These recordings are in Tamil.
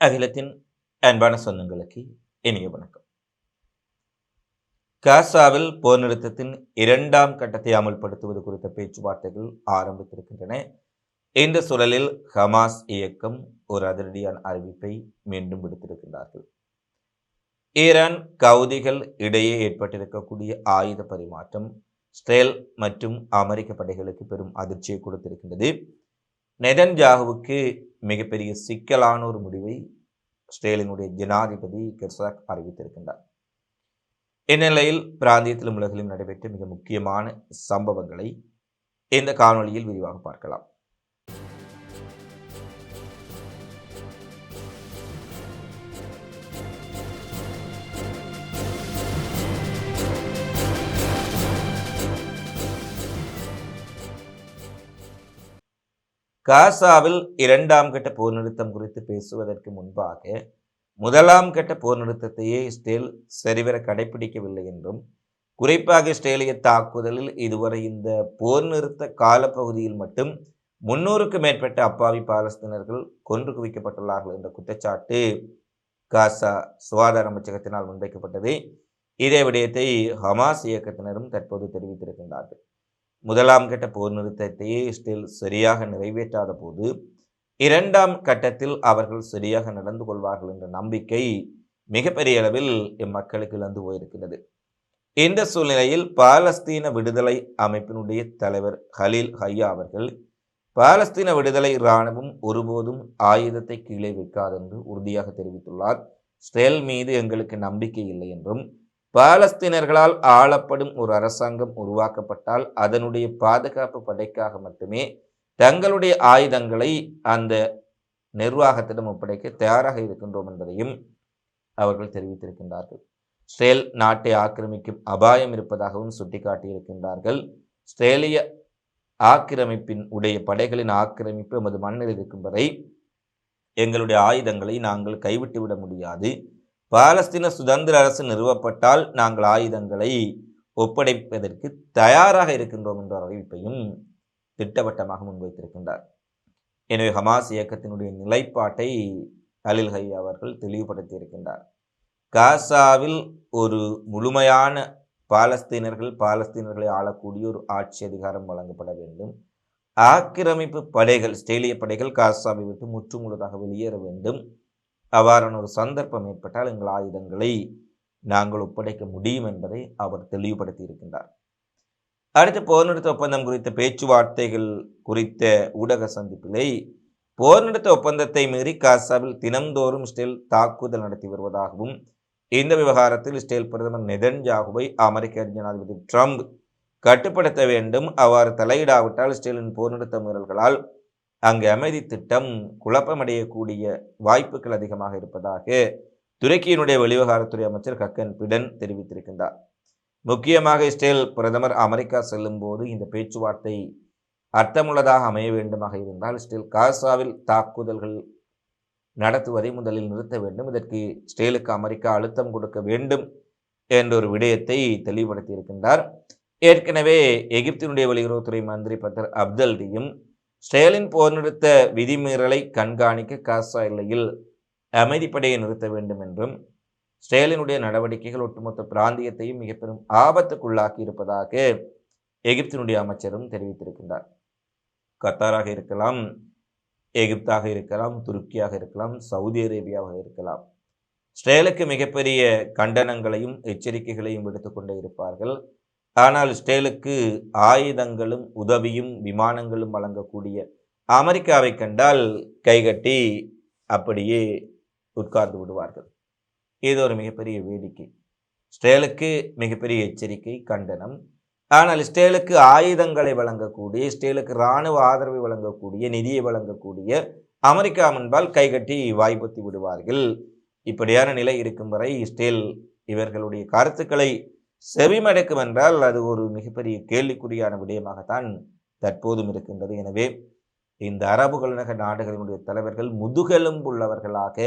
அகிலத்தின் அன்பான சொந்தங்களுக்கு இனிய வணக்கம். காசாவில் போர் நிறுத்தத்தின் இரண்டாம் கட்டத்தை அமல்படுத்துவது குறித்த பேச்சுவார்த்தைகள் ஆரம்பித்திருக்கின்றன. இந்த சூழலில் ஹமாஸ் இயக்கம் ஒரு அதிரடியான அறிவிப்பை மீண்டும் விடுத்திருக்கின்றார்கள். ஈரான் கவுதிகள் இடையே ஏற்பட்டிருக்கக்கூடிய ஆயுத பரிமாற்றம் இஸ்ரேல் மற்றும் அமெரிக்க படைகளுக்கு பெரும் அதிர்ச்சியை கொடுத்திருக்கின்றது. நெதன்யாகுவுக்கு மிகப்பெரிய சிக்கலான ஒரு முடிவை இஸ்ரேலினுடைய ஜனாதிபதி கெர்சாக் அறிவித்திருக்கின்றார். இந்நிலையில் பிராந்தியத்திலும் உலகிலும் நடைபெற்ற மிக முக்கியமான சம்பவங்களை இந்த காணொலியில் விரிவாக பார்க்கலாம். காசாவில் இரண்டாம் கட்ட போர் நிறுத்தம் குறித்து பேசுவதற்கு முன்பாக முதலாம் கட்ட போர் நிறுத்தத்தையே இஸ்ரேல் சரிவர கடைபிடிக்கவில்லை என்றும், குறிப்பாக இஸ்ரேலிய தாக்குதலில் இதுவரை இந்த போர் நிறுத்த காலப்பகுதியில் மட்டும் 300க்கும் மேற்பட்ட அப்பாவி பாலஸ்தீனர்கள் கொன்று குவிக்கப்பட்டுள்ளார்கள் என்ற குற்றச்சாட்டு காசா சுகாதார அமைச்சகத்தினால் முன்வைக்கப்பட்டது. இதே விடயத்தை ஹமாஸ் இயக்கத்தினரும் தற்போது தெரிவித்திருக்கின்றார்கள். முதலாம் கட்ட போர் நிறுத்தத்தையே இஸ்ரேல் சரியாக நிறைவேற்றாத போது இரண்டாம் கட்டத்தில் அவர்கள் சரியாக நடந்து கொள்வார்கள் என்ற நம்பிக்கை மிகப்பெரிய அளவில் மக்களுக்கு இழந்து போயிருக்கிறது. இந்த சூழ்நிலையில் பாலஸ்தீன விடுதலை அமைப்பினுடைய தலைவர் ஹலீல் ஹையா அவர்கள் பாலஸ்தீன விடுதலை இராணுவம் ஒருபோதும் ஆயுதத்தை கீழே வைக்காது என்று உறுதியாக தெரிவித்துள்ளார். இஸ்ரேல் மீது எங்களுக்கு நம்பிக்கை இல்லை என்றும், பாலஸ்தீனர்களால் ஆளப்படும் ஒரு அரசாங்கம் உருவாக்கப்பட்டால் அதனுடைய பாதுகாப்பு படைக்காக மட்டுமே தங்களுடைய ஆயுதங்களை அந்த நிர்வாகத்திடம் ஒப்படைக்க தயாராக இருக்கின்றோம் என்பதையும் அவர்கள் தெரிவித்திருக்கின்றார்கள். இஸ்ரேல் நாட்டை ஆக்கிரமிக்கும் அபாயம் இருப்பதாகவும் சுட்டிக்காட்டியிருக்கின்றார்கள். இஸ்ரேலிய ஆக்கிரமிப்பின் உடைய படைகளின் ஆக்கிரமிப்பு எமது மண்ணில் இருக்கும் வரை எங்களுடைய ஆயுதங்களை நாங்கள் கைவிட்டுவிட முடியாது. பாலஸ்தீன சுதந்திர அரசு நிறுவப்பட்டால் நாங்கள் ஆயுதங்களை ஒப்படைப்பதற்கு தயாராக இருக்கின்றோம் என்ற அறிவிப்பையும் திட்டவட்டமாக முன்வைத்திருக்கின்றார். எனவே ஹமாஸ் இயக்கத்தினுடைய நிலைப்பாட்டை ஹலீல் ஹையா அவர்கள் தெளிவுபடுத்தியிருக்கின்றார். காசாவில் ஒரு முழுமையான பாலஸ்தீனர்களை ஆளக்கூடிய ஒரு ஆட்சி அதிகாரம் வழங்கப்பட வேண்டும். ஆக்கிரமிப்பு படைகள், இஸ்ரேலிய படைகள் காசாவை விட்டு முற்றுமுழுதாக வெளியேற வேண்டும். அவ்வாறான ஒரு சந்தர்ப்பம் ஏற்பட்டால் எங்கள் ஆயுதங்களை நாங்கள் ஒப்படைக்க முடியும் என்பதை அவர் தெளிவுபடுத்தி இருக்கின்றார். அடுத்து போர் நிறுத்த ஒப்பந்தம் குறித்த பேச்சுவார்த்தைகள் குறித்த ஊடக சந்திப்பிலே போர் நிறுத்த ஒப்பந்தத்தை மீறி காசாவில் தினம்தோறும் இஸ்ரேல் தாக்குதல் நடத்தி வருவதாகவும், இந்த விவகாரத்தில் இஸ்ரேல் பிரதமர் நெதன்யாகுவை அமெரிக்க ஜனாதிபதி ட்ரம்ப் கட்டுப்படுத்த வேண்டும், அவ்வாறு தலையிடாவிட்டால் இஸ்ரேலின் போர் நிறுத்த மீறல்களால் அங்கு அமைதி திட்டம் குழப்பமடையக்கூடிய வாய்ப்புகள் அதிகமாக இருப்பதாக துருக்கியினுடைய வெளிவிவகாரத்துறை அமைச்சர் ஹக்கன் பிடன் தெரிவித்திருக்கின்றார். முக்கியமாக இஸ்ரேல் பிரதமர் அமெரிக்கா செல்லும் போது இந்த பேச்சுவார்த்தை அர்த்தமுள்ளதாக அமைய வேண்டுமாக இருந்தால் இஸ்ரேல் காசாவில் தாக்குதல்கள் நடத்துவதை முதலில் நிறுத்த வேண்டும். இதற்கு இஸ்ரேலுக்கு அமெரிக்கா அழுத்தம் கொடுக்க வேண்டும் என்ற ஒரு விடயத்தை தெளிவுபடுத்தி இருக்கின்றார். ஏற்கனவே எகிப்தினுடைய வெளியுறவுத்துறை மந்திரி பத்தர் அப்தல்டியும் இஸ்ரேலின் போர் நிறுத்த விதிமீறலை கண்காணிக்க காசா எல்லையில் அமைதிப்படையை நிறுத்த வேண்டும் என்றும், இஸ்ரேலினுடைய நடவடிக்கைகள் ஒட்டுமொத்த பிராந்தியத்தையும் மிக பெரும் ஆபத்துக்குள்ளாக்கி இருப்பதாக எகிப்தினுடைய அமைச்சரும் தெரிவித்திருக்கின்றார். கத்தாராக இருக்கலாம், எகிப்தாக இருக்கலாம், துருக்கியாக இருக்கலாம், சவுதி அரேபியாவாக இருக்கலாம், இஸ்ரேலுக்கு மிகப்பெரிய கண்டனங்களையும் எச்சரிக்கைகளையும் விடுத்துக்கொண்டே இருப்பார்கள். ஆனால் இஸ்ரேலுக்கு ஆயுதங்களும் உதவியும் விமானங்களும் வழங்கக்கூடிய அமெரிக்காவை கண்டால் கைகட்டி அப்படியே உட்கார்ந்து விடுவார்கள். இது ஒரு மிகப்பெரிய வேடிக்கை. இஸ்ரேலுக்கு மிகப்பெரிய எச்சரிக்கை, கண்டனம். ஆனால் இஸ்ரேலுக்கு ஆயுதங்களை வழங்கக்கூடிய, இஸ்ரேலுக்கு இராணுவ ஆதரவை வழங்கக்கூடிய, நிதியை வழங்கக்கூடிய அமெரிக்கா முன்பால் கைகட்டி வாய்ப்பத்தி விடுவார்கள். இப்படியான நிலை இருக்கும் வரை இஸ்ரேல் இவர்களுடைய கருத்துக்களை செவிமடுக்கும் என்றால் அது ஒரு மிகப்பெரிய கேள்விக்குறியான விடயமாகத்தான் தற்போதும் இருக்கின்றது. எனவே இந்த அரபுகள் நக நாடுகளினுடைய தலைவர்கள் முதுகெலும்புள்ளவர்களாக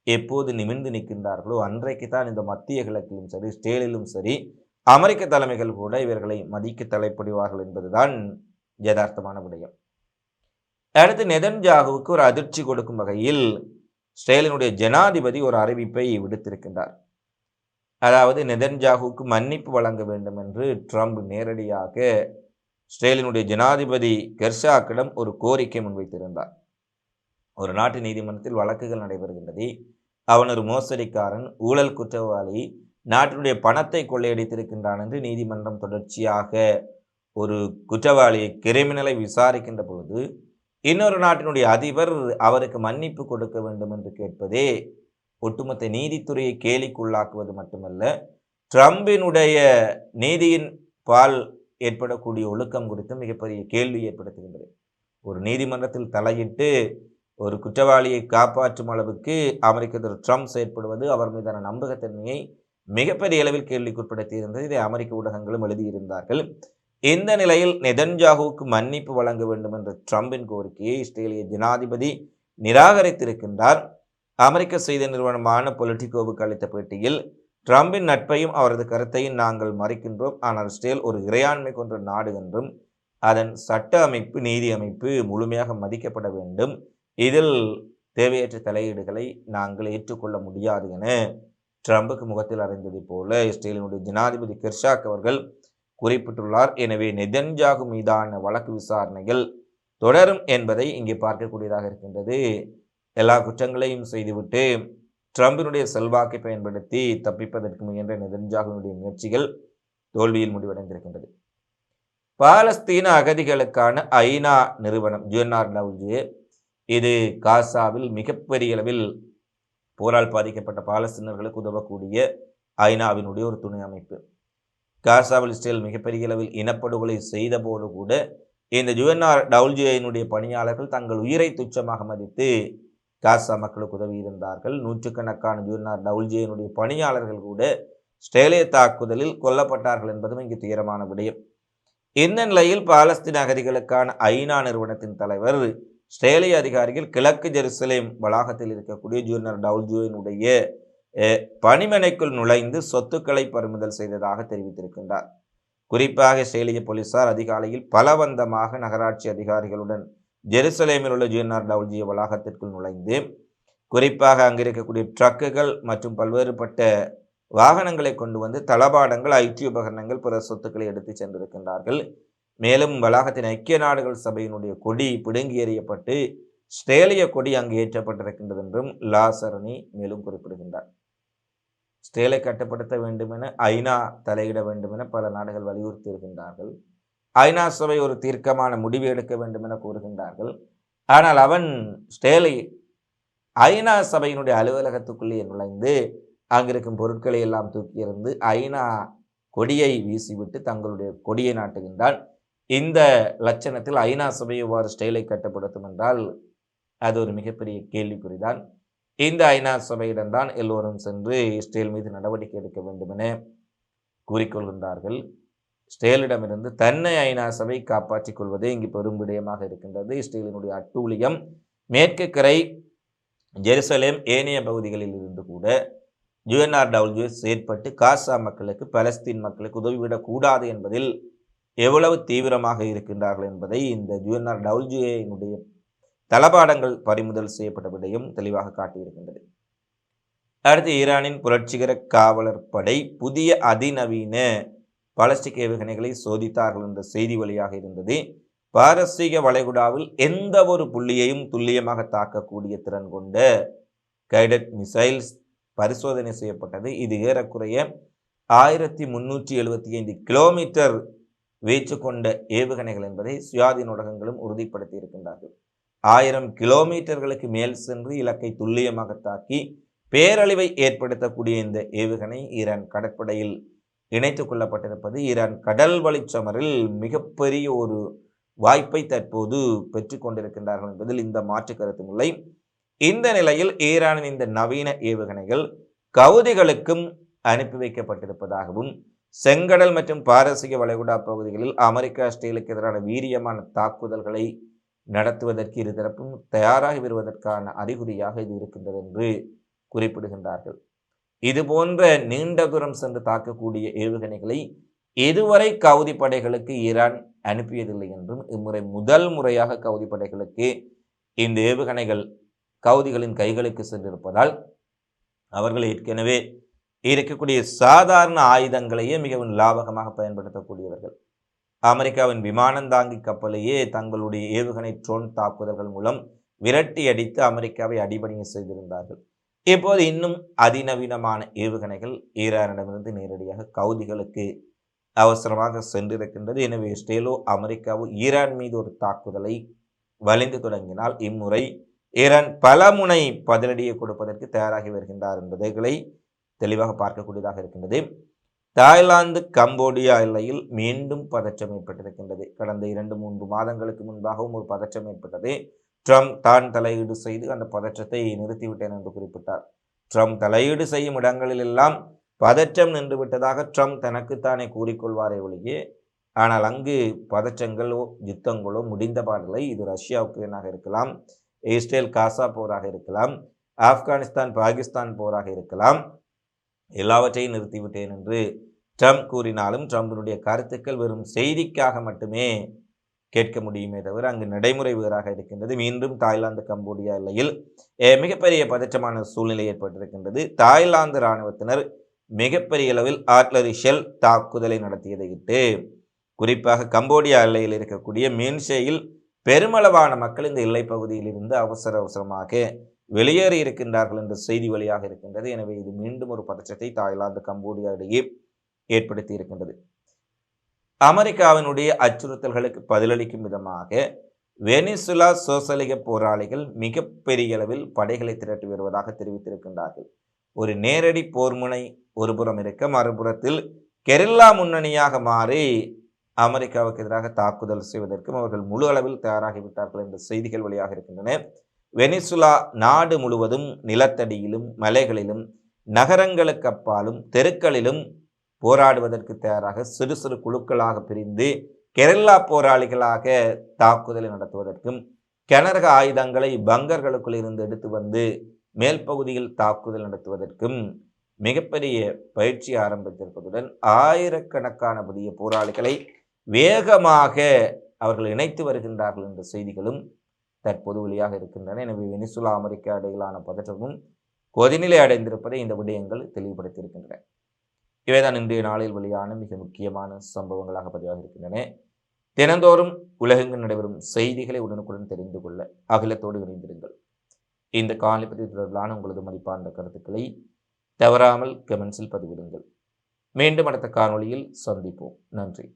எப்போது நிமிர்ந்து நிற்கின்றார்களோ அன்றைக்குத்தான் இந்த மத்திய கிழக்கிலும் சரி, இஸ்ரேலிலும் சரி, அமெரிக்க தலைமைகள் கூட இவர்களை மதிக்க தலைப்படுவார்கள் என்பதுதான் யதார்த்தமான விடயம். அடுத்து நெதன்யாகுவுக்கு ஒரு அதிர்ச்சி கொடுக்கும் வகையில் இஸ்ரேலினுடைய ஜனாதிபதி ஒரு அறிவிப்பை விடுத்திருக்கின்றார். அதாவது நெதன்யாகுவுக்கு மன்னிப்பு வழங்க வேண்டும் என்று ட்ரம்ப் நேரடியாக இஸ்ரேலினுடைய ஜனாதிபதி கெர்ஷாக்கிடம் ஒரு கோரிக்கை முன்வைத்திருந்தார். ஒரு நாட்டு நீதிமன்றத்தில் வழக்குகள் நடைபெறுகின்றது. அவன் ஒரு மோசடிக்காரன், ஊழல் குற்றவாளி, நாட்டினுடைய பணத்தை கொள்ளையடித்திருக்கின்றான் என்று நீதிமன்றம் தொடர்ச்சியாக ஒரு குற்றவாளியை, கிரிமினலை விசாரிக்கின்ற பொழுது இன்னொரு நாட்டினுடைய அதிபர் அவருக்கு மன்னிப்பு கொடுக்க வேண்டும் என்று கேட்பதே ஒட்டுமொத்த நீதித்துறையை கேலிக்குள்ளாக்குவது மட்டுமல்ல, ட்ரம்பினுடைய நீதியின் பால் ஏற்படக்கூடிய ஒழுக்கம் குறித்து மிகப்பெரிய கேள்வி ஏற்படுத்துகின்றது. ஒரு நீதிமன்றத்தில் தலையிட்டு ஒரு குற்றவாளியை காப்பாற்றும் அளவுக்கு அமெரிக்க அதிபர் ட்ரம்ப் செயற்படுவது அவர் மீதான நம்பகத்தன்மையை மிகப்பெரிய அளவில் கேள்விக்குட்படுத்தியிருந்தது. இதை அமெரிக்க ஊடகங்களும் எழுதியிருந்தார்கள். இந்த நிலையில் நெதன்யாகுவுக்கு மன்னிப்பு வழங்க வேண்டும் என்ற ட்ரம்பின் கோரிக்கையை இஸ்ரேலிய ஜனாதிபதி நிராகரித்திருக்கின்றார். அமெரிக்க செய்தி நிறுவனமான பொலிட்டிகோவுக்கு அளித்த பேட்டியில், ட்ரம்பின் நட்பையும் அவரது கருத்தையும் நாங்கள் மறைக்கின்றோம். ஆனால் இஸ்ரேல் ஒரு இறையாண்மை கொண்ட நாடு என்றும் அதன் சட்ட அமைப்பு, நீதி அமைப்பு முழுமையாக மதிக்கப்பட வேண்டும். இதில் தேவையற்ற தலையீடுகளை நாங்கள் ஏற்றுக்கொள்ள முடியாது என ட்ரம்புக்கு முகத்தில் அறைந்ததை போல இஸ்ரேலினுடைய ஜனாதிபதி கெர்ஷாக் அவர்கள் குறிப்பிட்டுள்ளார். எனவே நெதன்யாகு மீதான வழக்கு விசாரணைகள் தொடரும் என்பதை இங்கே பார்க்கக்கூடியதாக இருக்கின்றது. எல்லா குற்றங்களையும் செய்துவிட்டு ட்ரம்பினுடைய செல்வாக்கை பயன்படுத்தி தப்பிப்பதற்கு முயன்ற நெதன்யாகுவினுடைய முயற்சிகள் தோல்வியில் முடிவடைந்திருக்கின்றது. பாலஸ்தீன அகதிகளுக்கான ஐநா நிறுவனம் UNRWA, இது காசாவில் மிகப்பெரிய அளவில் போரால் பாதிக்கப்பட்ட பாலஸ்தீனர்களுக்கு உதவக்கூடிய ஐநாவினுடைய ஒரு துணை அமைப்பு. காசாவில் இஸ்ரேல் மிகப்பெரிய அளவில் இனப்படுகொலை செய்த போது கூட இந்த UNRWA பணியாளர்கள் தங்கள் உயிரை துச்சமாக மதித்து காசா மக்களுக்கு உதவி இருந்தார்கள். நூற்றுக்கணக்கான UNRWA பணியாளர்கள் கூட இஸ்ரேலிய தாக்குதலில் கொல்லப்பட்டார்கள் என்பதும் இங்கு துயரமான விடயம். இந்த நிலையில் பாலஸ்தீன அகதிகளுக்கான ஐநா நிறுவனத்தின் தலைவர் இஸ்ரேலிய அதிகாரிகள் கிழக்கு ஜெருசலேம் வளாகத்தில் இருக்கக்கூடிய UNRWA பணிமனைக்குள் நுழைந்து சொத்துக்களை பறிமுதல் செய்ததாக தெரிவித்திருக்கின்றார். குறிப்பாக இஸ்ரேலிய போலீசார் அதிகாலையில் பலவந்தமாக நகராட்சி அதிகாரிகளுடன் ஜெருசலேமில் உள்ள UNRWA வளாகத்திற்குள் நுழைந்து, குறிப்பாக அங்கு இருக்கக்கூடிய ட்ரக்குகள் மற்றும் பல்வேறுபட்ட வாகனங்களை கொண்டு வந்து தளபாடங்கள், IT உபகரணங்கள், பிற சொத்துக்களை எடுத்து சென்றிருக்கின்றார்கள். மேலும் வளாகத்தின் ஐக்கிய நாடுகள் சபையினுடைய கொடி பிடுங்கி எறியப்பட்டு இஸ்ரேலிய கொடி அங்கு ஏற்றப்பட்டிருக்கின்றது என்றும் லாசரணி மேலும் குறிப்பிடுகின்றார். இஸ்ரேலை கட்டுப்படுத்த வேண்டும் என ஐநா தலையிட வேண்டும் என பல நாடுகள் வலியுறுத்தி இருக்கின்றார்கள். ஐநா சபை ஒரு தீர்க்கமான முடிவு எடுக்க வேண்டும் என கூறுகின்றார்கள். ஆனால் அவன் இஸ்ரேலை ஐநா சபையினுடைய அலுவலகத்துக்குள்ளே நுழைந்து அங்கிருக்கும் பொருட்களை எல்லாம் தூக்கி எறிந்து ஐநா கொடியை வீசிவிட்டு தங்களுடைய கொடியை நாட்டுகின்றான். இந்த லட்சணத்தில் ஐநா சபை எவ்வாறு இஸ்ரேலை கட்டுப்படுத்தும் என்றால் அது ஒரு மிகப்பெரிய கேள்விக்குறிதான். இந்த ஐநா சபையிடம்தான் எல்லோரும் சென்று இஸ்ரேல் மீது நடவடிக்கை எடுக்க வேண்டும் என கூறிக்கொள்கின்றார்கள். இஸ்ரேலிடமிருந்து தன்னை ஐநா சபை காப்பாற்றிக் கொள்வதே இங்கு பெரும் விடயமாக இருக்கின்றது. இஸ்ரேலினுடைய அட்டூழியம் மேற்கு கரை ஜெருசலேம் ஏனைய பகுதிகளில் இருந்து கூட UNRWA செயற்பட்டு காசா மக்களுக்கு, பலஸ்தீன் மக்களுக்கு உதவிவிடக்கூடாது என்பதில் எவ்வளவு தீவிரமாக இருக்கின்றார்கள் என்பதை இந்த UNRWA தளபாடங்கள் பறிமுதல் செய்யப்பட்ட விடயம் தெளிவாக காட்டியிருக்கின்றது. அடுத்து, ஈரானின் புரட்சிகர காவலர் படை புதிய அதிநவீன பாலிஸ்டிக் ஏவுகணைகளை சோதித்தார்கள் என்ற செய்தி வழியாக இருந்தது. பாரசீக வளைகுடாவில் எந்த ஒரு புள்ளியையும் துல்லியமாக தாக்கக்கூடிய திறன் கொண்ட கைடட் மிசைல்ஸ் பரிசோதனை செய்யப்பட்டது. இது ஏறக்குறைய 1375 கிலோமீட்டர் வீச்சு கொண்ட ஏவுகணைகள் என்பதை சுயாதீன ஊடகங்களும் உறுதிப்படுத்தி இருக்கின்றார்கள். 1000 கிலோமீட்டர்களுக்கு மேல் சென்று இலக்கை துல்லியமாக தாக்கி பேரழிவை ஏற்படுத்தக்கூடிய இந்த ஏவுகணை ஈரான் கடற்படையில் இணைத்துக் கொள்ளப்பட்டிருப்பது ஈரான் கடல் வழிச்சமரில் மிகப்பெரிய ஒரு வாய்ப்பை தற்போது பெற்றுக் கொண்டிருக்கின்றார்கள் என்பதில் இந்த மாற்று கருத்தும் இல்லை. இந்த நிலையில் ஈரானின் இந்த நவீன ஏவுகணைகள் கவுதிகளுக்கும் அனுப்பி வைக்கப்பட்டிருப்பதாகவும், செங்கடல் மற்றும் பாரசீக வளைகுடா பகுதிகளில் அமெரிக்கா இஸ்ரேலுக்கு எதிரான வீரியமான தாக்குதல்களை நடத்துவதற்கு இருதரப்பும் தயாராகி வருவதற்கான அறிகுறியாக இது இருக்கின்றது என்று குறிப்பிடுகின்றார்கள். இது போன்ற நீண்ட தூரம் சென்று தாக்கக்கூடிய ஏவுகணைகளை இதுவரை கவுதி படைகளுக்கு ஈரான் அனுப்பியதில்லை என்றும், இம்முறை முதல் முறையாக கவுதி படைகளுக்கு இந்த ஏவுகணைகள் கவுதிகளின் கைகளுக்கு சென்றிருப்பதால் அவர்கள் ஏற்கனவே இருக்கக்கூடிய சாதாரண ஆயுதங்களையே மிகவும் லாபகமாக பயன்படுத்தக்கூடியவர்கள். அமெரிக்காவின் விமானந்தாங்கி கப்பலையே தங்களுடைய ஏவுகணை ட்ரோன் தாக்குதல்கள் மூலம் விரட்டி அடித்து அமெரிக்காவை அடிபணிய செய்திருந்தார்கள். இப்போது இன்னும் அதிநவீனமான ஏவுகணைகள் ஈரானிடமிருந்து நேரடியாக கவுதிகளுக்கு அவசரமாக சென்றிருக்கின்றது. எனவே இஸ்ரேலோ அமெரிக்காவோ ஈரான் மீது ஒரு தாக்குதலை வலிந்து தொடங்கினால் இம்முறை ஈரான் பல முனை பதிலடியை கொடுப்பதற்கு தயாராகி வருகின்றார் என்பதை தெளிவாக பார்க்கக்கூடியதாக இருக்கின்றது. தாய்லாந்து கம்போடியா எல்லையில் மீண்டும் பதற்றம் ஏற்பட்டிருக்கின்றது. கடந்த 2-3 மாதங்களுக்கு முன்பாகவும் ஒரு பதற்றம் ஏற்பட்டது. ட்ரம்ப் தான் தலையீடு செய்து அந்த பதற்றத்தை நிறுத்திவிட்டேன் என்று குறிப்பிட்டார். ட்ரம்ப் தலையீடு செய்யும் இடங்களிலெல்லாம் பதற்றம் நின்று விட்டதாக ட்ரம்ப் தனக்குத்தானே கூறிக்கொள்வாரே ஒழியே, ஆனால் அங்கு பதற்றங்களோ யுத்தங்களோ முடிந்த பாடில்லை. இது ரஷ்யா உக்ரைனாக இருக்கலாம், இஸ்ரேல் காசா போராக இருக்கலாம், ஆப்கானிஸ்தான் பாகிஸ்தான் போராக இருக்கலாம், எல்லாவற்றையும் நிறுத்திவிட்டேன் என்று ட்ரம்ப் கூறினாலும் ட்ரம்பினுடைய கருத்துக்கள் வெறும் செய்திக்காக மட்டுமே கேட்க முடியுமே தவிர அங்கு நடைமுறை வேறாக இருக்கின்றது. மீண்டும் தாய்லாந்து கம்போடியா எல்லையில் மிகப்பெரிய பதற்றமான சூழ்நிலை ஏற்பட்டிருக்கின்றது. தாய்லாந்து இராணுவத்தினர் மிகப்பெரிய அளவில் ஆர்ட்லரி ஷெல் தாக்குதலை நடத்தியதை இட்டு குறிப்பாக கம்போடியா எல்லையில் இருக்கக்கூடிய மீன்ஷேயில் பெருமளவான மக்கள் இந்த எல்லைப் பகுதியில் இருந்து அவசரமாக வெளியேறி இருக்கின்றார்கள் என்ற செய்தி வழியாக இருக்கின்றது. எனவே இது மீண்டும் ஒரு பதற்றத்தை தாய்லாந்து கம்போடியா இடையே ஏற்படுத்தி இருக்கின்றது. அமெரிக்காவினுடைய அச்சுறுத்தல்களுக்கு பதிலளிக்கும் விதமாக வெனிசுலா சோசலிக போராளிகள் மிகப்பெரிய அளவில் படைகளை திரட்டி வருவதாக தெரிவித்திருக்கின்றார்கள். ஒரு நேரடி போர்முனை ஒருபுறம் இருக்க, மறுபுறத்தில் கெரில்லா முன்னணியாக மாறி அமெரிக்காவுக்கு எதிராக தாக்குதல் செய்வதற்கும் அவர்கள் முழு அளவில் தயாராகிவிட்டார்கள் என்ற செய்திகள் வழியாக இருக்கின்றன. வெனிசுலா நாடு முழுவதும் நிலத்தடியிலும் மலைகளிலும் நகரங்களுக்கு அப்பாலும் தெருக்களிலும் போராடுவதற்கு தயாராக சிறு சிறு குழுக்களாக பிரிந்து கெரில்லா போராளிகளாக தாக்குதலை நடத்துவதற்கும், கனரக ஆயுதங்களை பங்கர்களுக்குள் இருந்து எடுத்து வந்து மேல் பகுதியில் தாக்குதல் நடத்துவதற்கும் மிகப்பெரிய பயிற்சி ஆரம்பித்திருப்பதுடன் ஆயிரக்கணக்கான புதிய போராளிகளை வேகமாக அவர்கள் இணைத்து வருகின்றார்கள் என்ற செய்திகளும் தற்போது வெளியாக இருக்கின்றன. எனவே வெனிசுலா அமெரிக்கா இடையிலான பதற்றமும் கொதிநிலை அடைந்திருப்பதை இந்த விடயங்கள் தெளிவுபடுத்தியிருக்கின்றன. இவைதான் இன்றைய நாளில் வெளியான மிக முக்கியமான சம்பவங்களாக பதிவாக இருக்கின்றன. தினந்தோறும் உலகெங்கும் நடைபெறும் செய்திகளை உடனுக்குடன் தெரிந்து கொள்ள அகிலத்தோடு இணைந்திருங்கள். இந்த காணொளி பதிவு தொடர்பிலான உங்களது மதிப்பான கருத்துக்களை தவறாமல் கமெண்ட்ஸில் பதிவிடுங்கள். மீண்டும் அடுத்த காணொளியில் சந்திப்போம். நன்றி.